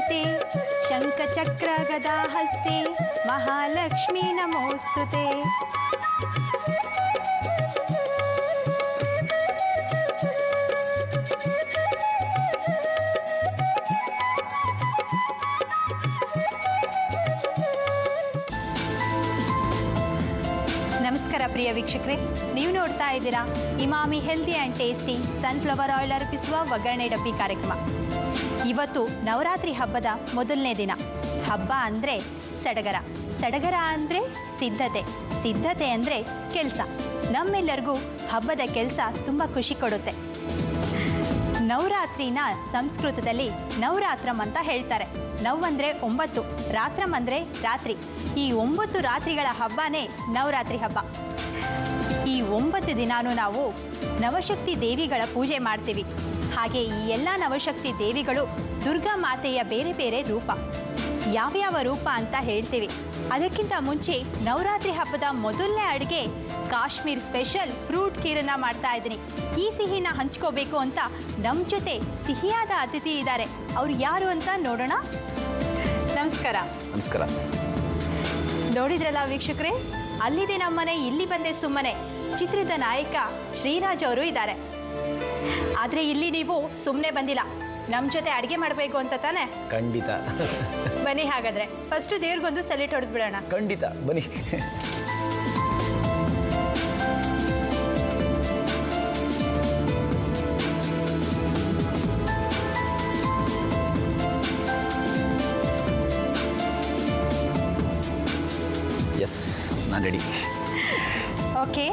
पूजिते शङ्खचक्रगदाहस्ते महालक्ष्मी नमोस्तुते। ನಮಸ್ಕಾರ ಪ್ರಿಯ ವೀಕ್ಷಕರೇ, ನೀವು ನೋಡ್ತಾ ಇದ್ದೀರಾ Emami healthy and tasty sunflower oil ಅರ್ಪಿಸುವ ಒಗ್ಗರಣೆ ಡಬ್ಬಿ ಕಾರ್ಯಕ್ರಮ. ಇವತ್ತು ನವರಾತ್ರಿ ಹಬ್ಬದ ಮೊದಲನೇ ದಿನ. ಹಬ್ಬ ಅಂದರೆ ಸಡಗರ, ಸಡಗರ ಅಂದರೆ ಸಿದ್ಧತೆ, ಸಿದ್ಧತೆ ಅಂದರೆ ಕೆಲಸ. ನಮ್ಮೆಲ್ಲರಿಗೂ ಹಬ್ಬದ ಕೆಲಸ ತುಂಬ ಖುಷಿ ಕೊಡುತ್ತೆ. ನವರಾತ್ರಿನ ಸಂಸ್ಕೃತದಲ್ಲಿ ನವರಾತ್ರಂ ಅಂತ ಹೇಳ್ತಾರೆ. ನವ್ ಅಂದರೆ 9, ರಾತ್ರಂ ಅಂದರೆ ರಾತ್ರಿ. ಈ 9 ರಾತ್ರಿಗಳ ಹಬ್ಬನೇ ನವರಾತ್ರಿ ಹಬ್ಬ. ಈ 9 ದಿನಾನೂ ನಾವು ನವಶಕ್ತಿ ದೇವಿಗಳ ಪೂಜೆ ಮಾಡ್ತೀವಿ. ಹಾಗೆ ಈ ಎಲ್ಲ ನವಶಕ್ತಿ ದೇವಿಗಳು ದುರ್ಗಾ ಮಾತೆಯ ಬೇರೆ ಬೇರೆ ರೂಪ. ಯಾವ್ಯಾವ ರೂಪ ಅಂತ ಹೇಳ್ತೀವಿ. ಅದಕ್ಕಿಂತ ಮುಂಚೆ ನವರಾತ್ರಿ ಹಬ್ಬದ ಮೊದಲನೇ ಅಡುಗೆ ಕಾಶ್ಮೀರ್ ಸ್ಪೆಷಲ್ ಫ್ರೂಟ್ ಖೀರನ್ನ ಮಾಡ್ತಾ ಇದ್ದೀನಿ. ಈ ಸಿಹಿನ ಹಂಚ್ಕೋಬೇಕು ಅಂತ ನಮ್ಮ ಜೊತೆ ಸಿಹಿಯಾದ ಅತಿಥಿ ಇದ್ದಾರೆ. ಅವ್ರು ಯಾರು ಅಂತ ನೋಡೋಣ. ನಮಸ್ಕಾರ. ನಮಸ್ಕಾರ. ನೋಡಿದ್ರಲ್ಲ ವೀಕ್ಷಕರೇ, ಅಲ್ಲಿದೆ ನಮ್ಮನೆ ಇಲ್ಲಿ ಬಂದೆ ಸುಮ್ಮನೆ ಚಿತ್ರದ ನಾಯಕ ಶ್ರೀರಾಜ್ ಅವರು ಇದ್ದಾರೆ. ಆದ್ರೆ ಇಲ್ಲಿ ನೀವು ಸುಮ್ಮನೆ ಬಂದಿಲ್ಲ, ನಮ್ ಜೊತೆ ಅಡಿಗೆ ಮಾಡಬೇಕು ಅಂತ ತಾನೆ? ಖಂಡಿತ. ಬನ್ನಿ ಹಾಗಾದ್ರೆ ಫಸ್ಟ್ ದೇವ್ರಿಗೊಂದು ಸೆಲೆಟ್ ಹೊಡೆದ್ ಬಿಡೋಣ. ಖಂಡಿತ ಬನ್ನಿ. ಎಸ್, ನಾನು ರೆಡಿ. ಓಕೆ,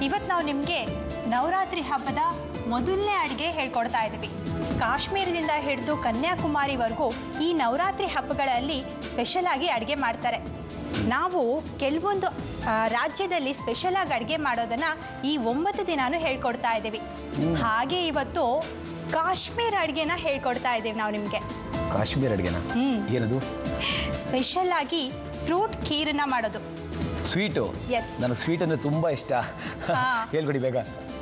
ಇವತ್ತು ನಾವು ನಿಮಗೆ ನವರಾತ್ರಿ ಹಬ್ಬದ ಮೊದಲನೇ ಅಡುಗೆ ಹೇಳ್ಕೊಡ್ತಾ ಇದ್ದೀವಿ. ಕಾಶ್ಮೀರದಿಂದ ಹಿಡಿದು ಕನ್ಯಾಕುಮಾರಿವರೆಗೂ ಈ ನವರಾತ್ರಿ ಹಬ್ಬಗಳಲ್ಲಿ ಸ್ಪೆಷಲ್ ಆಗಿ ಅಡುಗೆ ಮಾಡ್ತಾರೆ. ನಾವು ಕೆಲವೊಂದು ರಾಜ್ಯದಲ್ಲಿ ಸ್ಪೆಷಲ್ ಆಗಿ ಅಡುಗೆ ಮಾಡೋದನ್ನ ಈ 9 ದಿನಾನು ಹೇಳ್ಕೊಡ್ತಾ ಇದ್ದೀವಿ. ಹಾಗೆ ಇವತ್ತು ಕಾಶ್ಮೀರ ಅಡುಗೆನ ಹೇಳ್ಕೊಡ್ತಾ ಇದ್ದೀವಿ ನಾವು ನಿಮಗೆ. ಕಾಶ್ಮೀರ ಅಡುಗೆನ? ಏನದು? ಸ್ಪೆಷಲ್ ಆಗಿ ಫ್ರೂಟ್ ಖೀರನ್ನ ಮಾಡೋದು. ಸ್ವೀಟು? ಎಸ್, ನನಗೆ ಸ್ವೀಟ್ ಅಂದ್ರೆ ತುಂಬಾ ಇಷ್ಟ. ಹೇಳ್ಕೊಡಿ ಬೇಗ.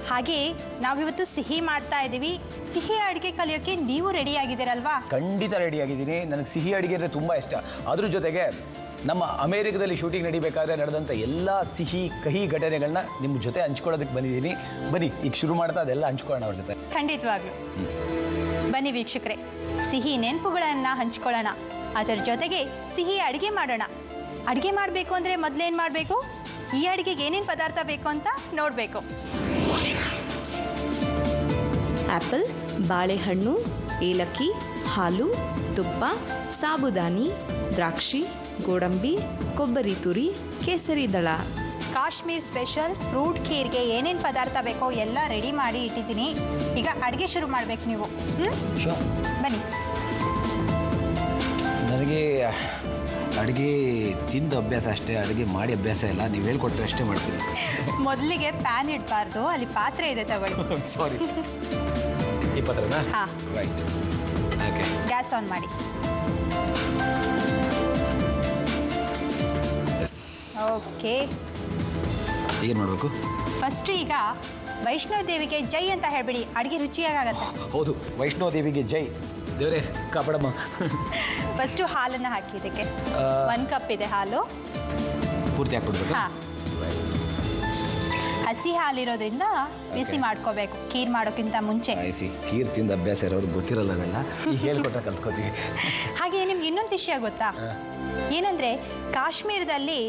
ಹಾಗೆ ನಾವಿವತ್ತು ಸಿಹಿ ಮಾಡ್ತಾ ಇದ್ದೀವಿ. ಸಿಹಿ ಅಡುಗೆ ಕಲಿಯೋಕೆ ನೀವು ರೆಡಿ ಆಗಿದ್ದೀರಲ್ವಾ? ಖಂಡಿತ ರೆಡಿ ಆಗಿದ್ದೀನಿ. ನನಗೆ ಸಿಹಿ ಅಡುಗೆ ಅಂದ್ರೆ ತುಂಬಾ ಇಷ್ಟ. ಅದ್ರ ಜೊತೆಗೆ ನಮ್ಮ ಅಮೆರಿಕದಲ್ಲಿ ಶೂಟಿಂಗ್ ನಡಿಬೇಕಾದ್ರೆ ನಡೆದಂಥ ಎಲ್ಲ ಸಿಹಿ ಕಹಿ ಘಟನೆಗಳನ್ನ ನಿಮ್ಮ ಜೊತೆ ಹಂಚ್ಕೊಳ್ಳೋದಕ್ಕೆ ಬಂದಿದ್ದೀನಿ. ಬನ್ನಿ ಈಗ ಶುರು ಮಾಡ್ತಾ ಅದೆಲ್ಲ ಹಂಚ್ಕೊಳ್ಳೋಣ ಅವ್ರ ಜೊತೆ. ಖಂಡಿತವಾಗ್ಲು ಬನ್ನಿ ವೀಕ್ಷಕರೇ, ಸಿಹಿ ನೆನಪುಗಳನ್ನ ಹಂಚ್ಕೊಳ್ಳೋಣ, ಅದರ ಜೊತೆಗೆ ಸಿಹಿ ಅಡುಗೆ ಮಾಡೋಣ. ಅಡುಗೆ ಮಾಡಬೇಕು ಅಂದರೆ ಮೊದಲೇನು ಮಾಡಬೇಕು? ಈ ಅಡುಗೆಗೆ ಏನೇನು ಪದಾರ್ಥ ಬೇಕು ಅಂತ ನೋಡಬೇಕು. ಆಪಲ್, ಬಾಳೆಹಣ್ಣು, ಏಲಕ್ಕಿ, ಹಾಲು, ತುಪ್ಪ, ಸಾಬುದಾನಿ, ದ್ರಾಕ್ಷಿ, ಗೋಡಂಬಿ, ಕೊಬ್ಬರಿ ತುರಿ, ಕೇಸರಿ ದಳ. ಕಾಶ್ಮೀರ್ ಸ್ಪೆಷಲ್ ಫ್ರೂಟ್ ಖೀರ್ಗೆ ಏನೇನು ಪದಾರ್ಥ ಬೇಕೋ ಎಲ್ಲ ರೆಡಿ ಮಾಡಿ ಇಟ್ಟಿದ್ದೀನಿ. ಈಗ ಅಡುಗೆ ಶುರು ಮಾಡ್ಬೇಕು ನೀವು. ಬನ್ನಿ. ನನಗೆ ಅಡುಗೆ ತಿಂದು ಅಭ್ಯಾಸ ಅಷ್ಟೇ, ಅಡುಗೆ ಮಾಡಿ ಅಭ್ಯಾಸ ಇಲ್ಲ. ನೀವು ಹೇಳ್ಕೊಟ್ರೆ ಅಷ್ಟೇ ಮಾಡ್ತೀನಿ. ಮೊದಲಿಗೆ ಪ್ಯಾನ್ ಇಡಬಾರ್ದು, ಅಲ್ಲಿ ಪಾತ್ರೆ ಇದೆ ತಗೊಳ್ಳಿ. ಸಾರಿ. ಈ ಪಾತ್ರೆನಾ? ಹಾ, ರೈಟ್. ಓಕೆ, ಗ್ಯಾಸ್ ಆನ್ ಮಾಡಿ. ಓಕೆ, ಏನು ಮಾಡಬೇಕು? ಫಸ್ಟ್ ಈಗ ವೈಷ್ಣವ ದೇವಿಗೆ ಜೈ ಅಂತ ಹೇಳ್ಬಿಡಿ, ಅಡುಗೆ ರುಚಿಯಾಗತ್ತೆ. ಹೌದು, ವೈಷ್ಣವ ದೇವಿಗೆ ಜೈ. ದೇವರೇ ಕಾಪಾಡಮ್ಮ. ಫಸ್ಟು ಹಾಲನ್ನು ಹಾಕಿ. ಇದಕ್ಕೆ 1 ಕಪ್ ಇದೆ ಹಾಲು. ಪೂರ್ತಿ ಹಾಕ್ಬಿಡ್ಬೇಕು? ಹಾ, ಹಸಿ ಹಾಲಿರೋದ್ರಿಂದ ಬಿಸಿ ಮಾಡ್ಕೋಬೇಕು ಖೀರ್ ಮಾಡೋಕ್ಕಿಂತ ಮುಂಚೆ. ಖೀರ್ ತಿಂದ ಅಭ್ಯಾಸ ಇರೋರು ಗೊತ್ತಿರಲ್ಲ ಅದೆಲ್ಲ, ಈಗ ಹೇಳ್ಕೊಟ್ರೆ ಕಲ್ತ್ಕೋತೀವಿ. ಹಾಗೆ ನಿಮ್ಗೆ ಇನ್ನೊಂದು ವಿಷಯ ಗೊತ್ತಾ? ಏನಂದ್ರೆ ಕಾಶ್ಮೀರದಲ್ಲಿ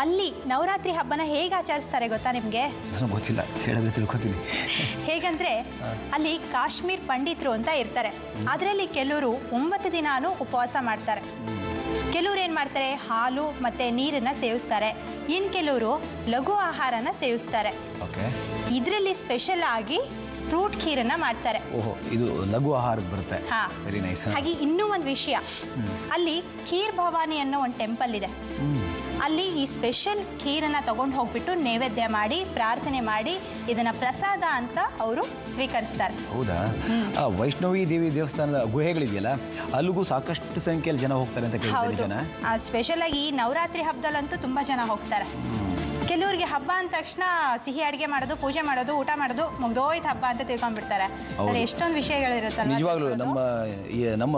ಅಲ್ಲಿ ನವರಾತ್ರಿ ಹಬ್ಬನ ಹೇಗೆ ಆಚರಿಸ್ತಾರೆ ಗೊತ್ತಾ ನಿಮ್ಗೆ? ನನಗೆ ಗೊತ್ತಿಲ್ಲ, ಹೇಳಿದ್ರೆ ತಿಳ್ಕೊತೀನಿ. ಹೇಗಂದ್ರೆ ಅಲ್ಲಿ ಕಾಶ್ಮೀರ್ ಪಂಡಿತರು ಅಂತ ಇರ್ತಾರೆ. ಅದರಲ್ಲಿ ಕೆಲವರು 9 ದಿನಾನು ಉಪವಾಸ ಮಾಡ್ತಾರೆ. ಕೆಲವ್ರು ಏನ್ ಮಾಡ್ತಾರೆ, ಹಾಲು ಮತ್ತೆ ನೀರನ್ನ ಸೇವಿಸ್ತಾರೆ. ಇನ್ ಕೆಲವರು ಲಘು ಆಹಾರನ ಸೇವಿಸ್ತಾರೆ. ಇದರಲ್ಲಿ ಸ್ಪೆಷಲ್ ಆಗಿ ಫ್ರೂಟ್ ಖೀರನ್ನ ಮಾಡ್ತಾರೆ. ಓಹೋ, ಇದು ಲಘು ಆಹಾರಕ್ಕೆ ಬರುತ್ತೆ. ಹಾ, ವೆರಿ ನೈಸ್. ಹಾಗೆ ಇನ್ನೂ ಒಂದು ವಿಷಯ, ಅಲ್ಲಿ ಖೀರ್ ಭವಾನಿ ಅನ್ನೋ ಒಂದು ಟೆಂಪಲ್ ಇದೆ. ಅಲ್ಲಿ ಈ ಸ್ಪೆಷಲ್ ಖೀರನ್ನ ತಗೊಂಡು ಹೋಗ್ಬಿಟ್ಟು ನೈವೇದ್ಯ ಮಾಡಿ ಪ್ರಾರ್ಥನೆ ಮಾಡಿ ಇದನ್ನ ಪ್ರಸಾದ ಅಂತ ಅವರು ಸ್ವೀಕರಿಸ್ತಾರೆ. ಹೌದಾ? ವೈಷ್ಣವಿ ದೇವಿ ದೇವಸ್ಥಾನದ ಗುಹೆಗಳಿದೆಯಲ್ಲ, ಅಲ್ಲಿಗೂ ಸಾಕಷ್ಟು ಸಂಖ್ಯೆಯಲ್ಲಿ ಜನ ಹೋಗ್ತಾರೆ ಅಂತ ಕೇಳ್ತಾರೆ. ಜನ ಸ್ಪೆಷಲ್ ಆಗಿ ಈ ನವರಾತ್ರಿ ಹಬ್ಬದಲ್ಲಂತೂ ತುಂಬಾ ಜನ ಹೋಗ್ತಾರೆ. ಕೆಲವ್ರಿಗೆ ಹಬ್ಬ ಅಂದ ತಕ್ಷಣ ಸಿಹಿ ಅಡಿಗೆ ಮಾಡೋದು, ಪೂಜೆ ಮಾಡೋದು, ಊಟ ಮಾಡೋದು ಮುಗ್ದೋಯ್ತು ಹಬ್ಬ ಅಂತ ತಿಳ್ಕೊಂಡ್ಬಿಡ್ತಾರೆ. ಅದ್ರ ಎಷ್ಟೊಂದು ವಿಷಯಗಳಿರುತ್ತಲ್ಲ. ನಿಜವಾಗ್ಲೂ ನಮ್ಮ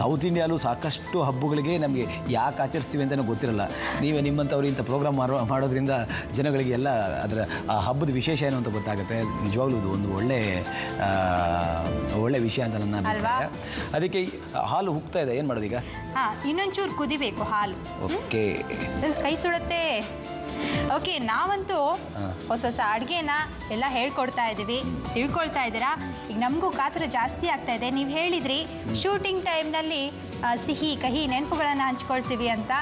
ಸೌತ್ ಇಂಡಿಯಾಲು ಸಾಕಷ್ಟು ಹಬ್ಬಗಳಿಗೆ ನಮಗೆ ಯಾಕೆ ಆಚರಿಸ್ತೀವಿ ಅಂತಲೂ ಗೊತ್ತಿರಲ್ಲ. ನೀವೇ ನಿಮ್ಮಂಥವ್ರು ಇಂಥ ಪ್ರೋಗ್ರಾಮ್ ಮಾಡೋದ್ರಿಂದ ಜನಗಳಿಗೆ ಎಲ್ಲ ಅದರ ಆ ಹಬ್ಬದ ವಿಶೇಷ ಏನು ಅಂತ ಗೊತ್ತಾಗುತ್ತೆ. ನಿಜವಾಗ್ಲೂ ಇದು ಒಂದು ಒಳ್ಳೆ ವಿಷಯ ಅಂತ ನನ್ನ ಅಭಿಪ್ರಾಯ. ಅದಕ್ಕೆ ಹಾಲು ಹುಕ್ತಾ ಇದೆ, ಏನು ಮಾಡೋದೀಗ? ಇನ್ನೊಂಚೂರು ಕುದಿಬೇಕು ಹಾಲು. ಓಕೆ, ಕೈ ಸುಡುತ್ತೆ. ಓಕೆ, ನಾವಂತೂ ಹೊಸ ಹೊಸ ಅಡುಗೆನ ಎಲ್ಲ ಹೇಳ್ಕೊಡ್ತಾ ಇದ್ದೀವಿ, ತಿಳ್ಕೊಳ್ತಾ ಇದ್ದೀರಾ. ಈಗ ನಮಗೂ ಕಾತರ ಜಾಸ್ತಿ ಆಗ್ತಾ ಇದೆ. ನೀವು ಹೇಳಿದ್ರಿ ಶೂಟಿಂಗ್ ಟೈಮ್ನಲ್ಲಿ ಸಿಹಿ ಕಹಿ ನೆನಪುಗಳನ್ನು ಹಂಚ್ಕೊಳ್ತೀವಿ ಅಂತ.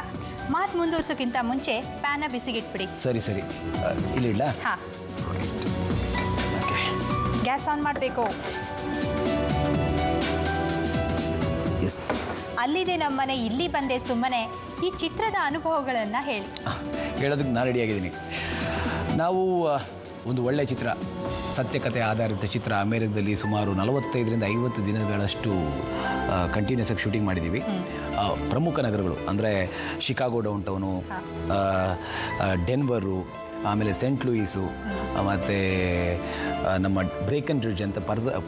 ಮಾತು ಮುಂದುವರ್ಸೋಕ್ಕಿಂತ ಮುಂಚೆ ಪ್ಯಾನ ಬಿಸಿಗಿಟ್ಬಿಡಿ. ಸರಿ ಇಲ್ಲಿ ಇಡ್ಲಾ? ಹಾಂ, ಗ್ಯಾಸ್ ಆನ್ ಮಾಡಬೇಕು. ಅಲ್ಲಿದೆ ನಮ್ಮನೆ, ಇಲ್ಲಿ ಬಂದೆ ಸುಮ್ಮನೆ. ಈ ಚಿತ್ರದ ಅನುಭವಗಳನ್ನು ಹೇಳಿ. ಹೇಳೋದಕ್ಕೆ ನಾನು ರೆಡಿಯಾಗಿದ್ದೀನಿ. ನಾವು ಒಂದು ಒಳ್ಳೆಯ ಚಿತ್ರ, ಸತ್ಯಕಥೆ ಆಧಾರಿತ ಚಿತ್ರ, ಅಮೆರಿಕದಲ್ಲಿ ಸುಮಾರು 45ರಿಂದ 50 ದಿನಗಳಷ್ಟು ಕಂಟಿನ್ಯೂಸ್ ಆಗಿ ಶೂಟಿಂಗ್ ಮಾಡಿದ್ದೀವಿ. ಪ್ರಮುಖ ನಗರಗಳು ಅಂದರೆ ಶಿಕಾಗೋ ಡೌನ್ ಟೌನು, ಡೆನ್ವರು, ಆಮೇಲೆ ಸೆಂಟ್ ಲೂಯಿಸು, ಮತ್ತು ನಮ್ಮ ಬ್ರೇಕನ್ ರಿಡ್ಜ್ ಅಂತ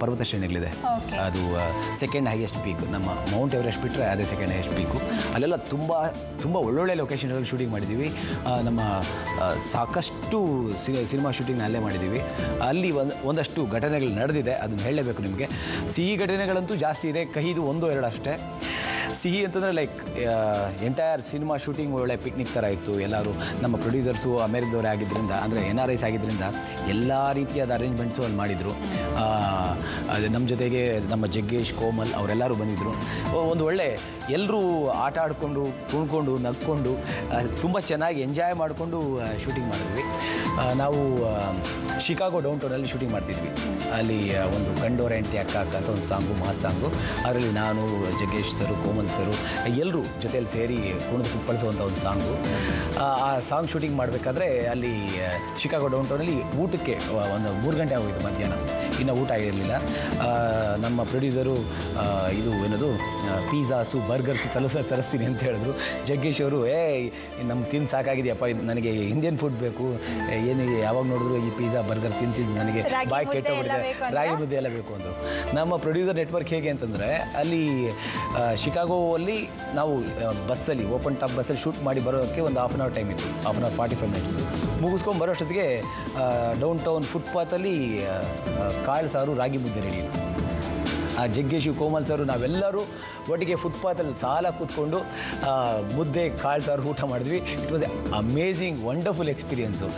ಪರ್ವತ ಶ್ರೇಣಿಗಳಿದೆ. ಅದು ಸೆಕೆಂಡ್ ಹೈಯೆಸ್ಟ್ ಪೀಕ್. ನಮ್ಮ ಮೌಂಟ್ ಎವರೆಸ್ಟ್ ಬಿಟ್ಟರೆ ಅದೇ ಸೆಕೆಂಡ್ ಹೈಯೆಸ್ಟ್ ಪೀಕು. ಅಲ್ಲೆಲ್ಲ ತುಂಬ ಒಳ್ಳೊಳ್ಳೆ ಲೊಕೇಶನ್ಗಳಲ್ಲಿ ಶೂಟಿಂಗ್ ಮಾಡಿದ್ದೀವಿ. ನಮ್ಮ ಸಾಕಷ್ಟು ಸಿನಿಮಾ ಶೂಟಿಂಗ್ನ ಅಲ್ಲೇ ಮಾಡಿದ್ದೀವಿ. ಅಲ್ಲಿ ಒಂದಷ್ಟು ಘಟನೆಗಳು ನಡೆದಿದೆ, ಅದನ್ನು ಹೇಳಲೇಬೇಕು ನಿಮಗೆ. ಸಿಹಿ ಘಟನೆಗಳಂತೂ ಜಾಸ್ತಿ ಇದೆ, ಕಹಿದು 1-2 ಅಷ್ಟೇ. ಸಿಹಿ ಅಂತಂದರೆ ಲೈಕ್ ಎಂಟೈರ್ ಸಿನಿಮಾ ಶೂಟಿಂಗ್ ಒಳ್ಳೆ ಪಿಕ್ನಿಕ್ ಥರ ಇತ್ತು. ಎಲ್ಲರೂ ನಮ್ಮ ಪ್ರೊಡ್ಯೂಸರ್ಸು ಅಮೇರಿಕದವರೇ ಆಗಿದ್ದರಿಂದ, ಅಂದರೆ NRIs ಆಗಿದ್ದರಿಂದ ಎಲ್ಲ ರೀತಿಯಾದ ಅರೇಂಜ್ಮೆಂಟ್ಸು ಅಲ್ಲಿ ಮಾಡಿದರು. ನಮ್ಮ ಜೊತೆಗೆ ನಮ್ಮ ಜಗ್ಗೇಶ್, ಕೋಮಲ್ ಅವರೆಲ್ಲರೂ ಬಂದಿದ್ದರು. ಒಂದು ಒಳ್ಳೆ ಎಲ್ಲರೂ ಆಟ ಆಡಿಕೊಂಡು, ಕುಣ್ಕೊಂಡು, ನಕ್ಕೊಂಡು ತುಂಬ ಚೆನ್ನಾಗಿ ಎಂಜಾಯ್ ಮಾಡಿಕೊಂಡು ಶೂಟಿಂಗ್ ಮಾಡಿದ್ವಿ. ನಾವು ಶಿಕಾಗೋ ಡೌನ್ ಟೌನಲ್ಲಿ ಶೂಟಿಂಗ್ ಮಾಡ್ತಿದ್ವಿ. ಅಲ್ಲಿ ಒಂದು ಗಂಡೋರ ಹೆಂಡತಿ ಅಕ್ಕ ಅಂತ ಒಂದು ಸಾಂಗು, ಮಾಸ್ ಸಾಂಗು. ಅದರಲ್ಲಿ ನಾನು, ಜಗ್ಗೇಶ್ ಸರು, ಕೋಮಲ್ ಸರು ಎಲ್ಲರೂ ಜೊತೆಯಲ್ಲಿ ಸೇರಿ ಕುಣಿದು ಕುಪ್ಪಳಿಸುವಂಥ ಒಂದು ಸಾಂಗು. ಆ ಸಾಂಗ್ ಶೂಟಿಂಗ್ ಮಾಡಬೇಕಾದ್ರೆ ಅಲ್ಲಿ ಶಿಕಾಗೋ ಡೌನ್ ಟೌನಲ್ಲಿ ಊಟಕ್ಕೆ ಒಂದು 3 ಗಂಟೆ ಆಗೋಯಿತು ಮಧ್ಯಾಹ್ನ. ಇನ್ನೂ ಊಟ ಆಗಿರಲಿಲ್ಲ. ನಮ್ಮ ಪ್ರೊಡ್ಯೂಸರು ಇದು ಏನದು ಪಿಜ್ಜಾಸು, ಬರ್ಗರ್ಸ್ ತರಿಸ್ತೀನಿ ಅಂತ ಹೇಳಿದ್ರು. ಜಗ್ಗೇಶ್ ಅವರು ನಮ್ಗೆ ತಿಂದು ಸಾಕಾಗಿದೆಯಪ್ಪ, ನನಗೆ ಇಂಡಿಯನ್ ಫುಡ್ ಬೇಕು, ಏನು ಯಾವಾಗ ನೋಡಿದ್ರು ಈ ಪಿಜ್ಜಾ ಬರ್ಗರ್ ತಿಂತಿದ್ದು ನನಗೆ ಬಾಯಿ ಕೆಟ್ಟೋಗ್ಬಿಟ್ಟಿದೆ, ರಾಗಿ ಮುದ್ದೆ ಎಲ್ಲ ಬೇಕು ಅಂದರು. ನಮ್ಮ ಪ್ರೊಡ್ಯೂಸರ್ ನೆಟ್ವರ್ಕ್ ಹೇಗೆ ಅಂತಂದರೆ, ಅಲ್ಲಿ ಶಿಕಾಗೋಲ್ಲಿ ನಾವು ಬಸ್ಸಲ್ಲಿ ಓಪನ್ ಟಾಪ್ ಬಸ್ಸಲ್ಲಿ ಶೂಟ್ ಮಾಡಿ ಬರೋಕ್ಕೆ ಒಂದು 1/2 ಅವರ್ ಟೈಮ್ ಇತ್ತು, 1/2 ಅವರ್ 45 ಮಿನಿಟ್ಸ್. ಮುಗಿಸ್ಕೊಂಡು ಬರೋಷ್ಟೊತ್ತಿಗೆ ಡೌನ್ ಟೌನ್ ಫುಟ್ಪಾತಲ್ಲಿ ಕಾಳು ಸಾರು, ರಾಗಿ ಮುದ್ದೆ ರೆಡಿ ಇತ್ತು. ಆ ಜಗ್ಗೇಶು, ಕೋಮಲ್ ಸರು ನಾವೆಲ್ಲರೂ ಒಟ್ಟಿಗೆ ಫುಟ್ಪಾತಲ್ಲಿ ಸಾಲ ಕೂತ್ಕೊಂಡು ಮುದ್ದೆ, ಕಾಳು ಸಾರು ಊಟ ಮಾಡಿದ್ವಿ. It was amazing, wonderful experience.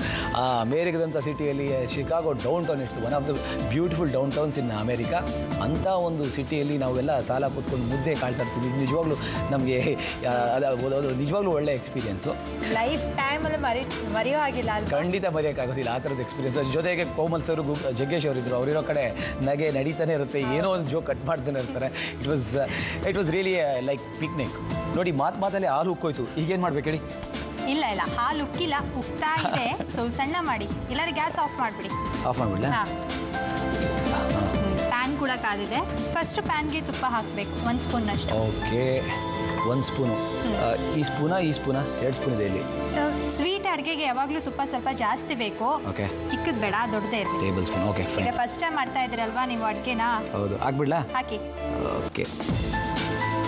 ಆ ಅಮೇರಿಕದಂಥ ಸಿಟಿಯಲ್ಲಿ ಶಿಕಾಗೋ ಡೌನ್ ಟೌನ್ ಇಷ್ಟು one of the beautiful down towns in America. ಅಂಥ ಒಂದು ಸಿಟಿಯಲ್ಲಿ ನಾವೆಲ್ಲ ಸಾಲ ಕೂತ್ಕೊಂಡು ಮುದ್ದೆ, ಕಾಳು ಸಾರು ತಿಂದಿದ್ದು ನಿಜವಾಗ್ಲೂ ನಮಗೆ ಅದು ನಿಜವಾಗ್ಲೂ ಒಳ್ಳೆ ಎಕ್ಸ್ಪೀರಿಯನ್ಸು. ಲೈಫ್ ಟೈಮಲ್ಲಿ ಮರೆಯೋ ಆಗಿಲ್ಲ, ಖಂಡಿತ ಮರೆಯೋಕ್ಕಾಗೋದಿಲ್ಲ ಆ ಥರದ ಎಕ್ಸ್ಪೀರಿಯನ್ಸ್. ಜೊತೆಗೆ ಕೋಮಲ್ ಸರು, ಜಗ್ಗೇಶ್ ಅವರಿದ್ದರು. ಅವರಿರೋ ಕಡೆ ನಗೆ ನಡೀತಾನೆ ಇರುತ್ತೆ, ಏನೋ ಒಂದು ಜೋಕ್ ಕಟ್ ಮಾಡ್ತಾನೆ ಇರ್ತಾರೆ. It was really like picnic. ನೋಡಿ, ಮಾತಲ್ಲಿ ಹಾಲು ಉಕ್ಕೋಯ್ತು, ಈಗೇನು ಮಾಡ್ಬೇಕು ಹೇಳಿ? ಇಲ್ಲ ಹಾಲು ಉಕ್ಕಿಲ್ಲ, ಉಕ್ತಾ ಇದೆ. ಸ್ವಲ್ಪ ಸಣ್ಣ ಮಾಡಿ, ಇಲ್ಲಾಂದ್ರೆ ಗ್ಯಾಸ್ ಆಫ್ ಮಾಡಿಬಿಡಿ. ಆಫ್ ಮಾಡಿಬಿಡ್ಲ? ಪ್ಯಾನ್ ಕೂಡ ಕಾದಿದೆ. ಫಸ್ಟ್ ಪ್ಯಾನ್ಗೆ ತುಪ್ಪ ಹಾಕಬೇಕು, 1 ಸ್ಪೂನ್ ಅಷ್ಟು. Okay, 1 spoon. ಈ ಸ್ಪೂನಾ 2 ಸ್ಪೂನ್ ಇದೆ ಇಲ್ಲಿ. ಸ್ವೀಟ್ ಅಡುಗೆಗೆ ಯಾವಾಗಲೂ ತುಪ್ಪ ಸ್ವಲ್ಪ ಜಾಸ್ತಿ ಬೇಕು. ಓಕೆ, ಚಿಕ್ಕದು ಬೇಡ, ದೊಡ್ಡದೇ ಇರಲಿ. Table spoon. ಓಕೆ, ಈಗ ಫಸ್ಟ್ ಟೈಮ್ ಮಾಡ್ತಾ ಇದ್ದೀರಲ್ವಾ ನೀವು ಅಡುಗೆನ? ಹೌದು, ಹಾಕ್ಬಿಡ್ಲಾ? ಹಾಕಿ. ಓಕೆ,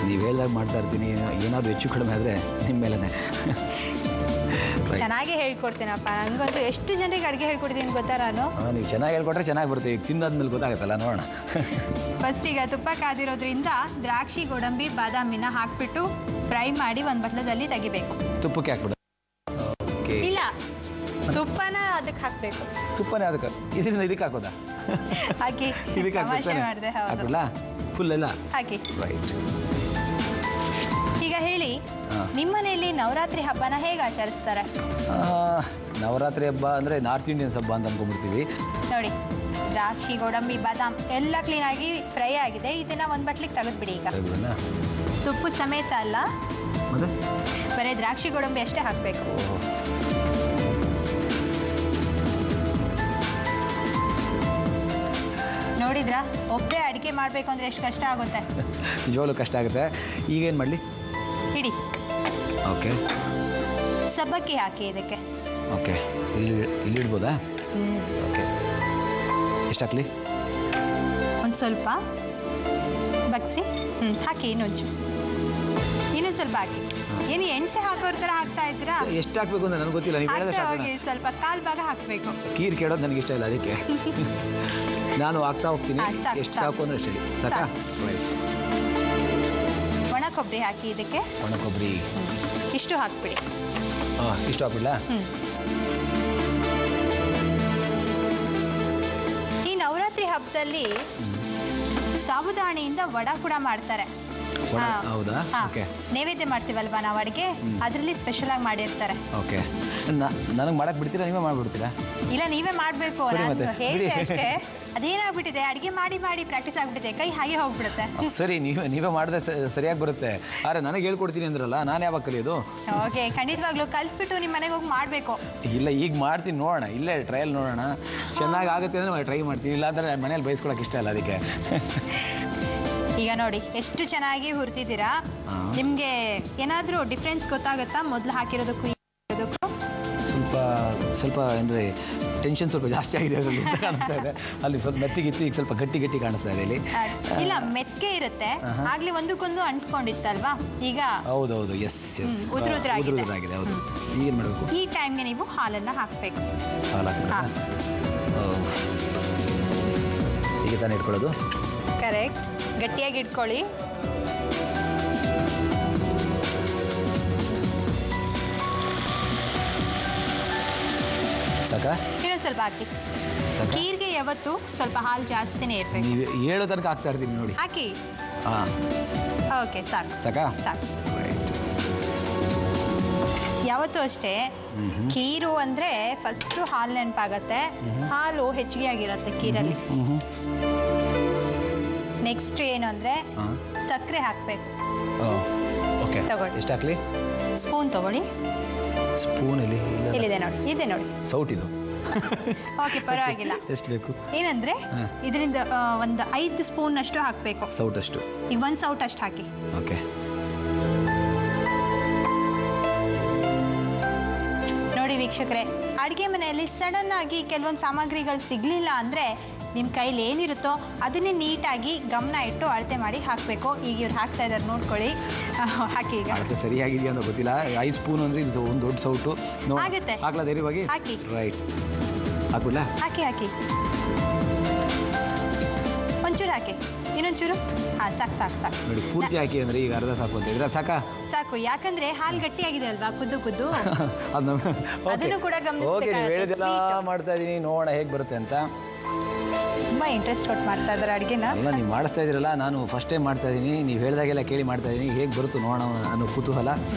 ನೀವು ಹೇಳ್ದಾಗ ಮಾಡ್ತಾ ಇರ್ತೀನಿ. ಏನಾದರೂ ಹೆಚ್ಚು ಕಡಿಮೆ ಆದರೆ ನಿಮ್ಮ ಮೇಲೇ. ಚೆನ್ನಾಗಿ ಹೇಳ್ಕೊಡ್ತೀನಪ್ಪ. ನನಗಂತೂ ಎಷ್ಟು ಜನರಿಗೆ ಅಡುಗೆ ಹೇಳ್ಕೊಡ್ತೀನಿ ಗೊತ್ತಾ ನಾನು? ನೀವು ಚೆನ್ನಾಗಿ ಹೇಳ್ಕೊಟ್ರೆ ಚೆನ್ನಾಗಿ ಬರುತ್ತೆ. ಈಗ ತಿಂದಾದ್ಮೇಲೆ ಗೊತ್ತಾಗುತ್ತಲ್ಲ, ನೋಡೋಣ. ಫಸ್ಟ್ ಈಗ ತುಪ್ಪ ಕಾದಿರೋದ್ರಿಂದ ದ್ರಾಕ್ಷಿ, ಗೋಡಂಬಿ, ಬಾದಾಮಿನ ಹಾಕ್ಬಿಟ್ಟು ಫ್ರೈ ಮಾಡಿ ಒಂದು ಬಟ್ಲದಲ್ಲಿ ತೆಗಿಬೇಕು. ತುಪ್ಪಕ್ಕೆ ಹಾಕ್ಬಿಡ? ಓಕೆ, ಇಲ್ಲ, ತುಪ್ಪನ ಅದಕ್ಕೆ ಹಾಕಬೇಕು. ತುಪ್ಪನೇ ಅದಕ್ಕೆ? ಇದಕ್ಕೆ ಹಾಕೋದಾ? ಹಾಕಿ. ಇದಕ್ಕೆ ಮಾಡಿದೆ. ಹಾಕ್ಬಿಡ್ಲಾ? ಫುಲ್ ಎಲ್ಲ ಹಾಕಿ. ರೈಟ್. ಈಗ ಹೇಳಿ, ನಿಮ್ಮನೆಯಲ್ಲಿ ನವರಾತ್ರಿ ಹಬ್ಬನ ಹೇಗೆ ಆಚರಿಸ್ತಾರೆ? ನವರಾತ್ರಿ ಹಬ್ಬ ಅಂದರೆ ನಾರ್ತ್ ಇಂಡಿಯನ್ಸ್ ಹಬ್ಬ ಅಂತ ಅನ್ಕೊಂಡ್ಬಿಡ್ತೀವಿ. ನೋಡಿ, ದ್ರಾಕ್ಷಿ, ಗೋಡಂಬಿ, ಬಾದಾಮ್ ಎಲ್ಲ ಕ್ಲೀನಾಗಿ ಫ್ರೈ ಆಗಿದೆ. ಇದನ್ನ ಒಂದು ಬಟ್ಲಿಗೆ ತೆಗೆದ್ಬಿಡಿ. ಈಗ ತುಪ್ಪ ಸಮೇತ ಅಲ್ಲ, ಬರೀ ದ್ರಾಕ್ಷಿ, ಗೋಡಂಬಿ ಅಷ್ಟೇ ಹಾಕಬೇಕು. ನೋಡಿದ್ರಾ, ಒಬ್ಬರೇ ಅಡುಗೆ ಮಾಡಬೇಕು ಅಂದರೆ ಎಷ್ಟು ಕಷ್ಟ ಆಗುತ್ತೆ? ನಿಜವಾಗ್ಲೂ ಕಷ್ಟ ಆಗುತ್ತೆ. ಈಗೇನು ಮಾಡಲಿ? ಇಡಿ. ಓಕೆ, ಸಬ್ಬಕ್ಕಿ ಹಾಕಿ ಇದಕ್ಕೆ. ಓಕೆ, ಇಲ್ಲಿ ಇಡ್ಬೋದಾ? ಓಕೆ, ಎಷ್ಟು ಹಾಕ್ಲಿ? ಒಂದು ಸ್ವಲ್ಪ ಬಗ್ಸಿ ಹಾಕಿ, ಇನ್ನೊಂಚು ಇನ್ನೊಂದು ಸ್ವಲ್ಪ ಹಾಕಿ. ಏನು ಎಣ್ಣೆ ಹಾಕೋರ್ ಥರ ಹಾಕ್ತಾ ಇದ್ದೀರಾ? ಎಷ್ಟು ಹಾಕ್ಬೇಕು ಅಂತ ನನಗೆ ಗೊತ್ತಿಲ್ಲ, ನೀವು ಹೇಳಿದ್ರೆ ಹಾಕ್ತಾ ಸಾಕು. ಹೋಗಿ, ಸ್ವಲ್ಪ ಕಾಲು ಭಾಗ ಹಾಕಬೇಕು. ಕೀರ್ ಕೇಳೋದು ನನಗೆ ಇಷ್ಟ ಇಲ್ಲ, ಅದಕ್ಕೆ ನಾನು ಹಾಕ್ತಾ ಹೋಗ್ತೀನಿ. ಸಾಕು, ಎಷ್ಟು ಸಾಕು. ಸಾಕು ಅಂದ್ರೆ ಅಷ್ಟೇ. ಸಾಕಾ? ರೈಟ್. ಒಣ ಕೊಬ್ಬರಿ ಹಾಕಿ ಇದಕ್ಕೆ. ಒಣ ಕೊಬ್ಬರಿ ಇಷ್ಟು ಹಾಕ್ಬಿಡಿ. ಇಷ್ಟು ಹಾಕ್ಬಿಡ್ಲಾ? ಈ ನವರಾತ್ರಿ ಹಬ್ಬದಲ್ಲಿ ಸಾಬುದಾಣಿಯಿಂದ ವಡ ಕೂಡ ಮಾಡ್ತಾರೆ. ಹೌದಾ? ಹಾ. ಓಕೆ. ನೈವೇದ್ಯ ಮಾಡ್ತೀವಲ್ವಾ ನಾವು ಅಡಿಗೆ, ಅದರಲ್ಲಿ ಸ್ಪೆಷಲ್ ಆಗಿ ಮಾಡಿರ್ತಾರೆ. ಓಕೆ, ನನಗೆ ಮಾಡಕ್ ಬಿಡ್ತೀರಾ, ನೀವೇ ಮಾಡ್ಬಿಡ್ತೀರಾ? ಇಲ್ಲ, ನೀವೇ ಮಾಡ್ಬೇಕು. ಬಿಡಿ ನಾನು ಮತ್ತೆ, ಹೇಳಿದೆ ಬಿಡಿ. ಅಷ್ಟೇ. ಅದೇನಾಗ್ಬಿಟ್ಟಿದೆ, ಅಡಿಗೆ ಮಾಡಿ ಮಾಡಿ ಪ್ರಾಕ್ಟೀಸ್ ಆಗ್ಬಿಟ್ಟಿದೆ, ಕೈ ಹಾಗೆ ಹೋಗ್ಬಿಡುತ್ತೆ. ಸರಿ, ನೀವೇ ಮಾಡಿದ್ರೆ ಸರಿಯಾಗಿ ಬರುತ್ತೆ. ಆದ್ರೆ ನನಗೆ ಹೇಳ್ಕೊಡ್ತೀನಿ ಅಂದ್ರಲ್ಲ, ನಾನು ಯಾವಾಗ ಕಲಿಯೋದು? ಓಕೆ, ಖಂಡಿತವಾಗ್ಲೂ ಕಲ್ಸ್ಬಿಟ್ಟು ನಿಮ್ಮ ಮನೆಗೆ ಹೋಗಿ ಮಾಡ್ಬೇಕು. ಇಲ್ಲ, ಈಗ ಮಾಡ್ತೀನಿ, ನೋಡೋಣ, ಇಲ್ಲೇ ಟ್ರಯಲ್ ನೋಡೋಣ. ಚೆನ್ನಾಗಿ ಆಗುತ್ತೆ ಅಂದ್ರೆ ಟ್ರೈ ಮಾಡ್ತೀನಿ, ಇಲ್ಲಾಂದ್ರೆ ಮನೇಲಿ ಬಯಸ್ಕೊಳಕ್ ಇಷ್ಟ ಇಲ್ಲ, ಅದಕ್ಕೆ. ಈಗ ನೋಡಿ ಎಷ್ಟು ಚೆನ್ನಾಗಿ ಹುರಿತಿದ್ದೀರಾ. ನಿಮ್ಗೆ ಏನಾದ್ರೂ ಡಿಫ್ರೆನ್ಸ್ ಗೊತ್ತಾಗುತ್ತಾ ಮೊದ್ಲು ಹಾಕಿರೋದಕ್ಕೂ ಇರೋದಕ್ಕೂ? ಸ್ವಲ್ಪ ಅಂದ್ರೆ ಟೆನ್ಷನ್ ಸ್ವಲ್ಪ ಜಾಸ್ತಿ ಆಗಿದೆ ಅದರಲ್ಲಿ ಅಂತ ಕಾಣಿಸ್ತಾ ಇದೆ. ಅಲ್ಲಿ ಸ್ವಲ್ಪ ಮೆತ್ತಿಗಿತ್ತು, ಈಗ ಸ್ವಲ್ಪ ಗಟ್ಟಿ ಕಾಣಿಸ್ತಾ ಇದೆ ಇಲ್ಲಿ. ಇಲ್ಲ, ಮೆತ್ಗೆ ಇರುತ್ತೆ. ಆಗ್ಲಿ ಒಂದಕ್ಕೊಂದು ಅಂಟ್ಕೊಂಡಿತ್ತಲ್ವಾ, ಈಗ ಹೌದೌದು. ಎಸ್ ಉದುರಾಗಿದೆ. ಹೌದು. ಈಗೇನ್ ಮಾಡಬೇಕು? ಈ ಟೈಮ್ಗೆ ನೀವು ಹಾಲನ್ನ ಹಾಕ್ಬೇಕು. ಹಾಲು ಹಾಕ್ಬೇಕು. ಹೀಗೆ ತಾನೇ ಇಟ್ಕೊಳ್ಳೋದು? ಕರೆಕ್ಟ್. ಗಟ್ಟಿಯಾಗಿ ಇಟ್ಕೊಳ್ಳಿ. ಸಾಕಾ? ಇನ್ನೊಂದು ಸ್ವಲ್ಪ ಹಾಕಿ. ಖೀರ್ಗೆ ಯಾವತ್ತು ಸ್ವಲ್ಪ ಹಾಲು ಜಾಸ್ತಿನೇ ಇರ್ಬೇಕು. ನೀವು ಹೇಳೋ ತನಕ ಹಾಕ್ತಾ ಇರ್ತೀನಿ ನೋಡಿ. ಹಾಕಿ. ಓಕೆ, ಸಾಕು. ಸಾಕಾ? ಸಾಕು. ಯಾವತ್ತೂ ಅಷ್ಟೇ, ಖೀರು ಅಂದ್ರೆ ಫಸ್ಟ್ ಹಾಲು ನೆನಪಾಗತ್ತೆ. ಹಾಲು ಹೆಚ್ಚಿಗೆ ಆಗಿರತ್ತೆ ಖೀರಲ್ಲಿ. ನೆಕ್ಸ್ಟ್ ಏನು ಅಂದ್ರೆ ಸಕ್ಕರೆ ಹಾಕ್ಬೇಕು. ಓಕೆ, ತಗೊಳ್ಳಿ. ಎಷ್ಟು ಹಾಕ್ಲಿ? ಸ್ಪೂನ್ ತಗೊಳ್ಳಿ. ಸ್ಪೂನ್ ಇಲ್ಲಿದೆ ನೋಡಿ, ಇದೆ ನೋಡಿ. ಸೌಟ್ ಇದು. ಓಕೆ, ಪರವಾಗಿಲ್ಲ. ಎಷ್ಟು ಬೇಕು? ಏನಂದ್ರೆ ಇದರಿಂದ ಒಂದು 5 ಸ್ಪೂನ್ ಅಷ್ಟು ಹಾಕ್ಬೇಕು. ಸೌಟ್ ಅಷ್ಟು? ಈಗ 1 ಸೌಟ್ ಅಷ್ಟು ಹಾಕಿ. ಓಕೆ. ನೋಡಿ ವೀಕ್ಷಕರೇ, ಅಡುಗೆ ಮನೆಯಲ್ಲಿ ಸಡನ್ ಆಗಿ ಕೆಲವೊಂದು ಸಾಮಗ್ರಿಗಳು ಸಿಗ್ಲಿಲ್ಲ ಅಂದ್ರೆ ನಿಮ್ಮ ಕೈಲಿ ಏನಿರುತ್ತೋ ಅದನ್ನೇ ನೀಟಾಗಿ ಗಮನ ಇಟ್ಟು ಅಳತೆ ಮಾಡಿ ಹಾಕಬೇಕು. ಈಗ ಇವ್ರು ಹಾಕ್ತಾ ಇದ್ದಾರೆ, ನೋಡ್ಕೊಳ್ಳಿ. ಹಾಕಿ. ಈಗ ಅಳತೆ ಸರಿಯಾಗಿದೆಯಾ ಅಂತ ಗೊತ್ತಿಲ್ಲ. 5 ಸ್ಪೂನ್ ಅಂದ್ರೆ ಇದು ಒಂದು ದೊಡ್ಡ ಸೌಟು ಆಗುತ್ತೆ. ಹಾಕ್ಲಾ ಧೈರ್ಯವಾಗಿ? ಹಾಕಿ. ರೈಟ್. ಹಾಕ್ಬಿಡ್ಲಾ? ಹಾಕಿ. ಒಂಚೂರು ಹಾಕಿ, ಇನ್ನೊಂಚೂರು. ಸಾಕು. ನೋಡಿ, ಪೂರ್ತಿ ಹಾಕಿ ಅಂದ್ರೆ ಈಗ ಅರ್ಧ ಸಾಕು ಅಂತ ಇದ್ರೆ ಸಾಕಾ? ಸಾಕು, ಯಾಕಂದ್ರೆ ಹಾಲು ಗಟ್ಟಿಯಾಗಿದೆ ಅಲ್ವಾ, ಕುದ್ದು. ಅದನ್ನು ಕೂಡ ಓಕೆ, ನೀವು ಹೇಳಿದೆಲ್ಲ ಗಮನಿಸಬೇಕು. ಮಾಡ್ತಾ ಇದೀನಿ, ನೋಡೋಣ ಹೇಗೆ ಬರುತ್ತೆ ಅಂತ. ತುಂಬಾ ಇಂಟ್ರೆಸ್ಟ್ ಕೊಟ್ಟು ಮಾಡ್ತಾ ಇದ್ದಾರೆ ಅಡುಗೆನ. ಅಲ್ಲ, ನೀವು ಮಾಡಿಸ್ತಾ ಇದ್ದೀರಲ್ಲ, ನಾನು ಫಸ್ಟ್ ಟೈಮ್ ಮಾಡ್ತಾ ಇದ್ದೀನಿ. ನೀವು ಹೇಳಿದಾಗೆಲ್ಲ ಕೇಳಿ ಮಾಡ್ತಾ ಇದ್ದೀನಿ, ಹೇಗೆ ಬರುತ್ತೋ ನೋಡೋಣ ಅನ್ನೋ ಕುತೂಹಲ,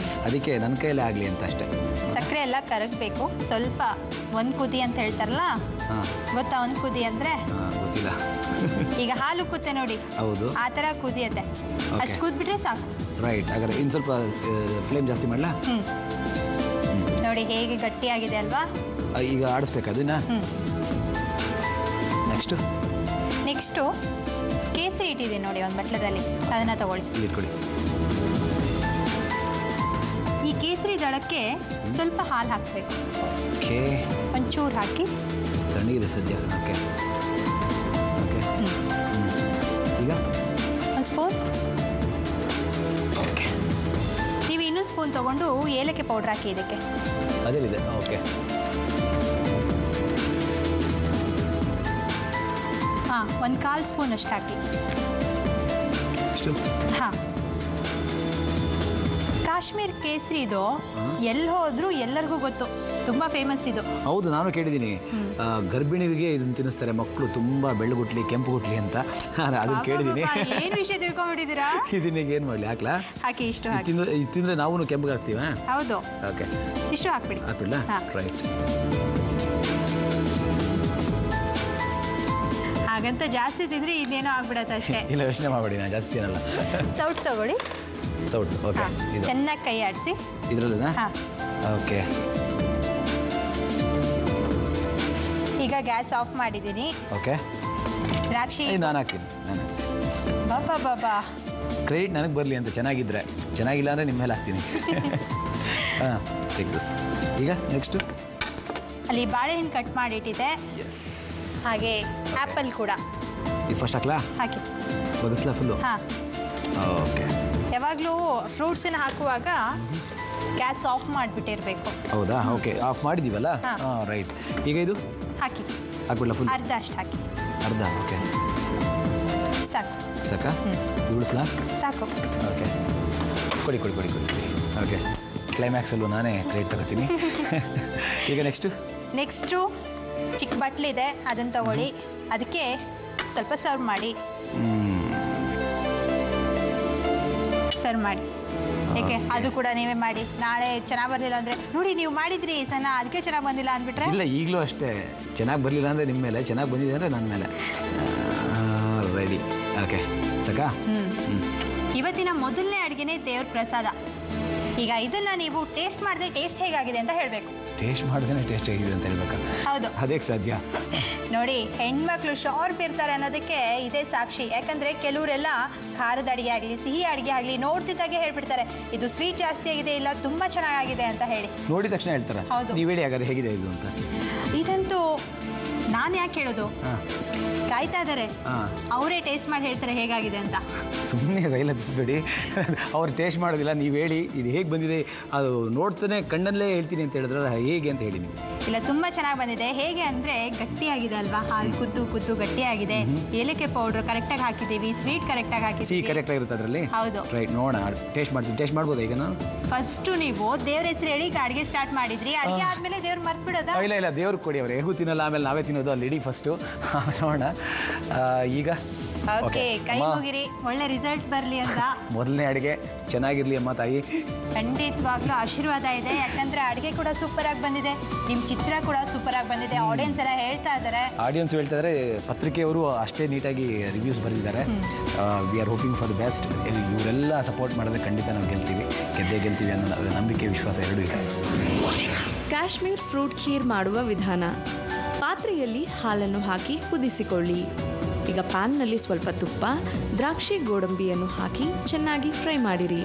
ಅದಕ್ಕೆ ನನ್ನ ಕೈಯಲ್ಲೇ ಆಗಲಿ ಅಂತ ಅಷ್ಟೇ. ಸಕ್ಕರೆ ಎಲ್ಲ ಕರಗಬೇಕು. ಸ್ವಲ್ಪ 1 ಕುದಿ ಅಂತ ಹೇಳ್ತಾರಲ್ಲ, ಗೊತ್ತಾ 1 ಕುದಿ ಅಂದ್ರೆ? ಗೊತ್ತಿಲ್ಲ. ಈಗ ಹಾಲು ಕುತ್ತೆ ನೋಡಿ, ಹೌದು, ಆ ತರ ಕುದಿಯತ್ತೆ. ಅಷ್ಟು ಕುದ್ಬಿಟ್ರೆ ಸಾಕು. ರೈಟ್. ಹಾಗಾದ್ರೆ ಇನ್ನು ಸ್ವಲ್ಪ ಫ್ಲೇಮ್ ಜಾಸ್ತಿ ಮಾಡಲಾ? ನೋಡಿ ಹೇಗೆ ಗಟ್ಟಿಯಾಗಿದೆ ಅಲ್ವಾ. ಈಗ ಆಡಿಸ್ಬೇಕು ಅದನ್ನ. ನೆಕ್ಸ್ಟು ಕೇಸರಿ ಇಟ್ಟಿದೆ ನೋಡಿ ಒಂದು ಬಟ್ಲದಲ್ಲಿ, ಅದನ್ನ ತಗೊಳ್ಳಿ. ಇಟ್ಕೊಳ್ಳಿ. ಈ ಕೇಸರಿ ದಳಕ್ಕೆ ಸ್ವಲ್ಪ ಹಾಲು ಹಾಕಬೇಕು. ಓಕೆ, ಒಂಚೂರು ಹಾಕಿ. ತಣ್ಣಗಿದೆ ಸದ್ಯ. ಓಕೆ. ಈಗ 1 ಸ್ಪೂನ್. ಓಕೆ. ನೀವು ಇನ್ನೊಂದು ಸ್ಪೂನ್ ತಗೊಂಡು ಏಲಕ್ಕಿ ಪೌಡರ್ ಹಾಕಿ ಇದಕ್ಕೆ. ಅದೇನಿದೆ. ಓಕೆ. 1/4 ಸ್ಪೂನ್ ಅಷ್ಟು ಹಾಕಿ. ಕಾಶ್ಮೀರ್ ಕೇಸರಿ ಇದು ಎಲ್ಲಿ ಹೋದ್ರು ಎಲ್ಲರಿಗೂ ಗೊತ್ತು, ತುಂಬಾ ಫೇಮಸ್ ಇದು. ಹೌದು, ನಾನು ಕೇಳಿದ್ದೀನಿ. ಗರ್ಭಿಣಿಗೆ ಇದನ್ನ ತಿನ್ನಿಸ್ತಾರೆ ಮಕ್ಕಳು ತುಂಬಾ ಬೆಳ್ಳಗುಟ್ಲಿ ಕೆಂಪು ಗುಟ್ಲಿ ಅಂತ. ಅದನ್ನ ಕೇಳಿದ್ದೀನಿ. ಏನು ವಿಷಯ ತಿಳ್ಕೊಂಡ್ಬಿಟ್ಟಿದ್ದೀರಾ? ಇದನ್ನೀಗ ಏನ್ ಮಾಡ್ಲಿ? ಹಾಕ್ಲಾ? ಹಾಕಿ. ಇಷ್ಟು ಹಾಕಿ. ತಿಂದ್ರೆ ನಾವು ಕೆಂಪಗೆ ಹಾಕ್ತೀವ? ಹೌದು. ಓಕೆ, ಇಷ್ಟು ಹಾಕ್ಬಿಡಿ. ಹಾಕ್ಬಿಡ್ಲಾ? ರೈಟ್. ಹಾಗಂತ ಜಾಸ್ತಿ ತಿಂದ್ರೆ ಇದೇನೋ ಆಗ್ಬಿಡತ್ತೆ ಅಷ್ಟೇ. ಇಲ್ಲ, ಯೋಚನೆ ಮಾಡಬೇಡಿ, ನಾನು ಜಾಸ್ತಿ ತಿನ್ನಲ್ಲ. ಸೌಟ್ ತಗೊಳ್ಳಿ. ಸೌಟ್. ಓಕೆ. ಚೆನ್ನಾಗಿ ಕೈ ಆಡಿಸಿ ಇದ್ರಲ್ಲ. ಓಕೆ. ಈಗ ಗ್ಯಾಸ್ ಆಫ್ ಮಾಡಿದ್ದೀನಿ. ಓಕೆ. ದ್ರಾಕ್ಷಿ ನಾನು ಹಾಕ್ತೀನಿ. ಬಾಬಾ ಕ್ರೆಡಿಟ್ ನನಗೆ ಬರಲಿ ಅಂತ. ಚೆನ್ನಾಗಿಲ್ಲ ಅಂದ್ರೆ ನಿಮ್ಮ ಮೇಲೆ ಹಾಕ್ತೀನಿ. ಹಾಂ, ಟೇಕ್ ದಿಸ್. ಈಗ ನೆಕ್ಸ್ಟ್ ಅಲ್ಲಿ ಬಾಳೆಹಣ್ಣು ಕಟ್ ಮಾಡಿಟ್ಟಿದೆ, ಹಾಗೆ ಆ್ಯಪಲ್ ಕೂಡ ಇದು ಫಸ್ಟ್ ಹಾಕ್ಲಾ? ಹಾಕಿ. ಬಗಸ್ಲಾ ಫುಲ್ಲು? ಹಾಂ. ಓಕೆ. ಯಾವಾಗಲೂ ಫ್ರೂಟ್ಸನ್ನ ಹಾಕುವಾಗ ಗ್ಯಾಸ್ ಆಫ್ ಮಾಡಿಬಿಟ್ಟಿರಬೇಕು. ಹೌದಾ? ಓಕೆ, ಆಫ್ ಮಾಡಿದ್ದೀವಲ್ಲ? ಹಾಂ, ರೈಟ್. ಈಗ ಇದು ಹಾಕಿ. ಹಾಕ್ಬಿಡ್ಲಾ ಫುಲ್? ಅರ್ಧ ಅಷ್ಟು ಹಾಕಿ. ಅರ್ಧ? ಓಕೆ. ಸಾಕು. ಸಾಕಾ? ಉಳಿಸ್ಲಾ? ಸಾಕು. ಓಕೆ, ಕೊಡಿ ಕೊಡಿ ಕೊಡಿ ಕೊಡಿ. ಓಕೆ, ಕ್ಲೈಮ್ಯಾಕ್ಸಲ್ಲೂ ನಾನೇ ಕ್ರೆಡಿಟ್ ತಗೋತೀನಿ. ಈಗ ನೆಕ್ಸ್ಟು ಚಿಕ್ಕ ಬಟ್ಲಿದೆ, ಅದನ್ನು ತಗೊಳ್ಳಿ. ಅದಕ್ಕೆ ಸ್ವಲ್ಪ ಸರ್ವ್ ಮಾಡಿ. ಸರ್ವ್ ಮಾಡಿ. ಏಕೆ ಅದು ಕೂಡ ನೀವೇ ಮಾಡಿ. ನಾಳೆ ಚೆನ್ನಾಗಿ ಬರಲಿಲ್ಲ ಅಂದರೆ ನೋಡಿ ನೀವು ಮಾಡಿದ್ರಿ ಸಣ್ಣ, ಅದಕ್ಕೆ ಚೆನ್ನಾಗಿ ಬಂದಿಲ್ಲ ಅಂದ್ಬಿಟ್ರೆ ಇಲ್ಲ, ಈಗಲೂ ಅಷ್ಟೇ. ಚೆನ್ನಾಗಿ ಬರಲಿಲ್ಲ ಅಂದರೆ ನಿಮ್ಮ ಮೇಲೆ, ಚೆನ್ನಾಗಿ ಬಂದಿದೆ ಅಂದರೆ ನನ್ನ ಮೇಲೆ. ರೆಡಿ. ಓಕೆ, ಸಾಕಾ? ಇವತ್ತಿನ ಮೊದಲನೇ ಅಡುಗೆನೇ ದೇವ್ರ ಪ್ರಸಾದ. ಈಗ ಇದನ್ನ ನೀವು ಟೇಸ್ಟ್ ಮಾಡಿದ್ರೆ ಟೇಸ್ಟ್ ಹೇಗಾಗಿದೆ ಅಂತ ಹೇಳಬೇಕು. ಟೇಸ್ಟ್ ಮಾಡಿದ್ರೆ ಟೇಸ್ಟ್ ಹೇಗಿದೆ ಅಂತ ಹೇಳ್ಬೇಕಾ? ಹೌದು. ಅದಕ್ಕೆ ಸಾಧ್ಯ? ನೋಡಿ, ಹೆಣ್ಮಕ್ಳು ಶಾರ್ಪ್ ಇರ್ತಾರೆ ಅನ್ನೋದಕ್ಕೆ ಇದೇ ಸಾಕ್ಷಿ. ಯಾಕಂದ್ರೆ ಕೆಲವರೆಲ್ಲ ಖಾರದ ಅಡಿಗೆ ಆಗಲಿ ಸಿಹಿ ಅಡಿಗೆ ಆಗಲಿ ನೋಡ್ತಿದ್ದಾಗೆ ಹೇಳ್ಬಿಡ್ತಾರೆ ಇದು ಸ್ವೀಟ್ ಜಾಸ್ತಿ ಆಗಿದೆ, ಇಲ್ಲ ತುಂಬಾ ಚೆನ್ನಾಗಿದೆ ಅಂತ ಹೇಳಿ. ನೋಡಿದ ತಕ್ಷಣ ಹೇಳ್ತಾರೆ. ಹೌದು. ನೀವು ಹೇಳಿ ಹಾಗಾದ್ರೆ ಹೇಗಿದೆ ಇದು ಅಂತ. ಇದಂತೂ ನಾನು ಯಾಕೆ ಹೇಳೋದು, ಕಾಯ್ತಾ ಇದ್ದಾರೆ, ಅವರೇ ಟೇಸ್ಟ್ ಮಾಡಿ ಹೇಳ್ತಾರೆ ಹೇಗಾಗಿದೆ ಅಂತ. ಸುಮ್ಮನೆ ರೈಲ್ ಹತ್ತಿಸ್ಬೇಡಿ, ಅವ್ರು ಟೇಸ್ಟ್ ಮಾಡೋದಿಲ್ಲ, ನೀವು ಹೇಳಿ ಇದು ಹೇಗೆ ಬಂದಿದೆ, ಅದು ನೋಡ್ತಾನೆ ಕಣ್ಣಲ್ಲೇ ಹೇಳ್ತೀನಿ ಅಂತ ಹೇಳಿದ್ರೆ ಹೇಗೆ ಅಂತ ಹೇಳಿ ನೀವು. ಇಲ್ಲ, ತುಂಬಾ ಚೆನ್ನಾಗಿ ಬಂದಿದೆ. ಹೇಗೆ ಅಂದ್ರೆ ಗಟ್ಟಿಯಾಗಿದೆ ಅಲ್ವಾ, ಹಾಲು ಕುದ್ದು ಕುದ್ದು ಗಟ್ಟಿಯಾಗಿದೆ. ಏಲಕ್ಕಿ ಪೌಡರ್ ಕರೆಕ್ಟಾಗಿ ಹಾಕಿದ್ದೀವಿ, ಸ್ವೀಟ್ ಕರೆಕ್ಟಾಗಿ ಹಾಕಿದ್ದೀವಿ. ಸಿಹಿ ಕರೆಕ್ಟ್ ಆಗಿರುತ್ತೆ ಅದರಲ್ಲಿ. ಹೌದು. ರೈಟ್, ನೋಡೋಣ, ಟೇಸ್ಟ್ ಮಾಡ್ತೀನಿ. ಟೇಸ್ಟ್ ಮಾಡ್ಬೋದಾ ಈಗ ನಾನು? ಫಸ್ಟ್ ನೀವು ದೇವ್ರ ಹೆಸರು ಹೇಳಿ ಅಡಿಗೆ ಸ್ಟಾರ್ಟ್ ಮಾಡಿದ್ರಿ, ಅಡಿಗೆ ಆದ್ಮೇಲೆ ದೇವ್ರ ಮರ್ತ್ ಬಿಡೋದಾ? ಇಲ್ಲ ಇಲ್ಲ, ದೇವ್ರಿಗೆ ಕೊಡಿ, ಅವ್ರು ಹೇಗೂ ತಿನ್ನಲ್ಲ, ಆಮೇಲೆ ನಾವೇ ತಿನ್ನೋದು. ಅಲ್ಲಿ ಇಡೀ ಫಸ್ಟು ನೋಡೋಣ. ಈಗ ಓಕೆ, ಕೈ ಮುಗಿರಿ, ಒಳ್ಳೆ ರಿಸಲ್ಟ್ ಬರಲಿ ಅಂತ. ಮೊದಲನೇ ಅಡಿಗೆ ಚೆನ್ನಾಗಿರ್ಲಿ ಅಮ್ಮ ತಾಯಿ. ಖಂಡಿತವಾಗ್ಲೂ ಆಶೀರ್ವಾದ ಇದೆ. ಯಾಕಂದ್ರೆ ಅಡಿಗೆ ಕೂಡ ಸೂಪರ್ ಆಗಿ ಬಂದಿದೆ, ನಿಮ್ ಚಿತ್ರ ಕೂಡ ಸೂಪರ್ ಆಗಿ ಬಂದಿದೆ. ಆಡಿಯನ್ಸ್ ಎಲ್ಲ ಹೇಳ್ತಾ ಇದ್ದಾರೆ. ಆಡಿಯನ್ಸ್ ಹೇಳ್ತಾ ಇದ್ದಾರೆ, ಪತ್ರಿಕೆಯವರು ಅಷ್ಟೇ ನೀಟಾಗಿ ರಿವ್ಯೂಸ್ ಬರೆದಿದ್ದಾರೆ. We are hoping for the best. ಇವರೆಲ್ಲ ಸಪೋರ್ಟ್ ಮಾಡಿದ್ರೆ ಖಂಡಿತ ನಾವು ಗೆಲ್ತೀವಿ ಅನ್ನೋ ನಂಬಿಕೆ ವಿಶ್ವಾಸ ಎರಡೂ ಇದೆ. ಕಾಶ್ಮೀರ್ ಫ್ರೂಟ್ ಖೀರ್ ಮಾಡುವ ವಿಧಾನ. ಪಾತ್ರೆಯಲ್ಲಿ ಹಾಲನ್ನು ಹಾಕಿ ಕುದಿಸಿಕೊಳ್ಳಿ. ಈಗ ಪ್ಯಾನ್ನಲ್ಲಿ ಸ್ವಲ್ಪ ತುಪ್ಪ, ದ್ರಾಕ್ಷಿ, ಗೋಡಂಬಿಯನ್ನು ಹಾಕಿ ಚೆನ್ನಾಗಿ ಫ್ರೈ ಮಾಡಿರಿ.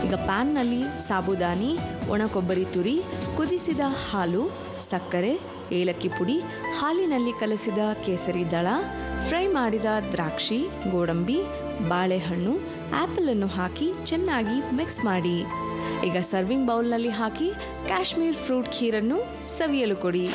ಈಗ ಪ್ಯಾನ್ನಲ್ಲಿ ಸಾಬುದಾನಿ, ಒಣ ಕೊಬ್ಬರಿ ತುರಿ, ಕುದಿಸಿದ ಹಾಲು, ಸಕ್ಕರೆ, ಏಲಕ್ಕಿ ಪುಡಿ, ಹಾಲಿನಲ್ಲಿ ಕಲಸಿದ ಕೇಸರಿ ದಳ, ಫ್ರೈ ಮಾಡಿದ ದ್ರಾಕ್ಷಿ, ಗೋಡಂಬಿ, ಬಾಳೆಹಣ್ಣು, ಆ್ಯಪಲ್ ಅನ್ನು ಹಾಕಿ ಚೆನ್ನಾಗಿ ಮಿಕ್ಸ್ ಮಾಡಿ. ಈಗ ಸರ್ವಿಂಗ್ ಬೌಲ್ನಲ್ಲಿ ಹಾಕಿ ಕಾಶ್ಮೀರ್ ಫ್ರೂಟ್ ಖೀರನ್ನು ಸವಿಯಲು ಕೊಡಿ.